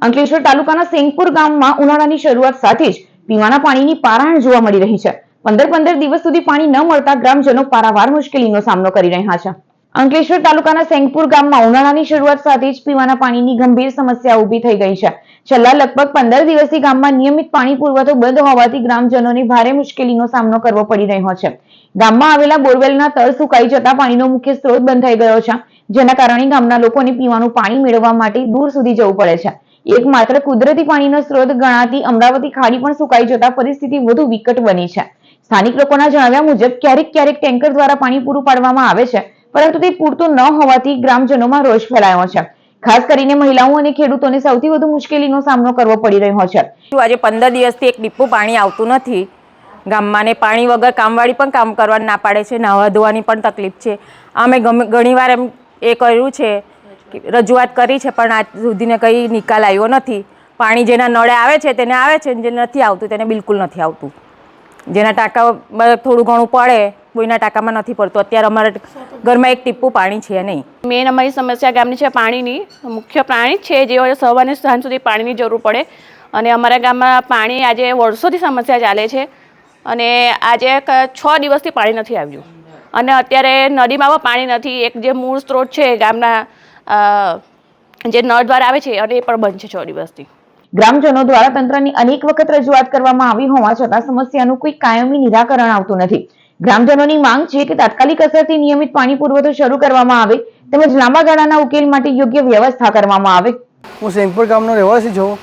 અંકલેશ્વર તાલુકાના સેંગપુર ગામમાં ઉનાળાની શરૂઆત સાથે જ પીવાના પાણીની પારાણ જોવા મળી રહી છે। 15 દિવસ સુધી પાણી ન મળતા ગ્રામજનો પારાવાર મુશ્કેલીનો સામનો કરી રહ્યા છે। અંકલેશ્વર તાલુકાના સેંગપુર ગામમાં ઉનાળાની શરૂઆત સાથે જ પીવાના પાણીની ગંભીર સમસ્યા ઊભી થઈ ગઈ છે। છેલ્લા લગભગ 15 દિવસથી ગામમાં નિયમિત પાણી પુરવઠો બંધ હોવાથી ગ્રામજનોને ભારે મુશ્કેલીનો સામનો કરવો પડી રહ્યો છે। ગામમાં આવેલા બોરવેલના તળ સુકાઈ જતા પાણીનો મુખ્ય સ્ત્રોત બંધ થઈ ગયો છે, જેના કારણે ગામના લોકોને પીવાનું પાણી મેળવવા માટે દૂર સુધી જવું પડે છે। એકમાત્ર કુદરતી પાણીનો સ્ત્રોત ગણાતી અમરાવતી ખાડી પણ સુકાઈ જતા પરિસ્થિતિ વધુ વિકટ બની છે। સ્થાનિક લોકોના જણાવ્યા મુજબ ક્યારેક ટેન્કર દ્વારા પાણી પૂરું પાડવામાં આવે છે, પરંતુ તે પૂરતું ન હોવાથી ગ્રામજનોમાં રોષ ફેલાયો છે। ખાસ કરીને મહિલાઓ અને ખેડૂતોને સૌથી વધુ મુશ્કેલીનો સામનો કરવો પડી રહ્યો છે। આજે 15 દિવસથી એક ટીપું પાણી આવતું નથી ગામમાં, ને પાણી વગર કામવાળી પણ કામ કરવા ના પાડે છે, નાહવા ધોવાની પણ તકલીફ છે। અમે ઘણીવાર એમ એ કર્યું છે, રજૂઆત કરી છે, પણ આજ સુધીને કંઈ નિકાલ આવ્યો નથી। પાણી જેના નળે આવે છે તેને આવે છે, જે નથી આવતું તેને બિલકુલ નથી આવતું। જેના ટાંકામાં થોડું ઘણું પડે, કોઈના ટાંકામાં નથી પડતું। અત્યારે અમારા ઘરમાં એક ટીપું પાણી છે નહીં। મેન અમારી સમસ્યા ગામની છે પાણીની। મુખ્ય પાણી છે, જે સવારને સાંજ સુધી પાણીની જરૂર પડે, અને અમારા ગામમાં પાણી આજે વર્ષોથી સમસ્યા ચાલે છે, અને આજે 6 દિવસથી પાણી નથી આવ્યું, અને અત્યારે નદીમાં પણ પાણી નથી। એક જે મૂળ સ્ત્રોત છે ગામના, જે નળ દ્વારા આવે છે, અને એ પણ બંધ છે 6 દિવસથી। ગ્રામજનો દ્વારા તંત્રની અનેક વખત રજૂઆત કરવામાં આવી હોવા છતાં સમસ્યાનું કોઈ કાયમી નિરાકરણ આવતું નથી। ગ્રામજનોની માંગ છે કે તાત્કાલિક અસરથી નિયમિત પાણી પુરવઠો શરૂ કરવામાં આવે, તેમજ લાંબા ગાળાના ઉકેલ માટે યોગ્ય વ્યવસ્થા કરવામાં આવે। હું સેંગપુર ગામનો રહેવાસી છું।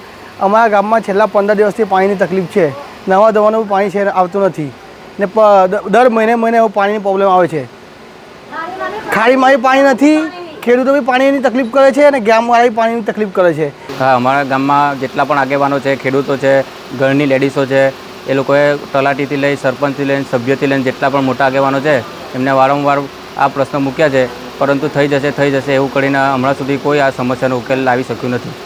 અમારા ગામમાં છેલ્લા 15 દિવસથી પાણીની તકલીફ છે। નવા ધોવાનું પાણી છે આવતું નથી, ને દર મહિને એવું પાણીની પ્રોબ્લેમ આવે છે। ખાડીમાં પાણી નથી, ખેડૂતો બી પાણીની તકલીફ કરે છે, અને ગામવાળા બી પાણીની તકલીફ કરે છે। હા, અમારા ગામમાં જેટલા પણ આગેવાનો છે, ખેડૂતો છે, ઘરની લેડીઝો છે, એ લોકોએ તલાટીથી લઈ, સરપંચથી લઈને, સભ્યથી લઈને જેટલા પણ મોટા આગેવાનો છે એમને વારંવાર આ પ્રશ્ન મૂક્યા છે, પરંતુ થઈ જશે એવું કરીને હમણાં સુધી કોઈ આ સમસ્યાનો ઉકેલ લાવી શક્યું નથી।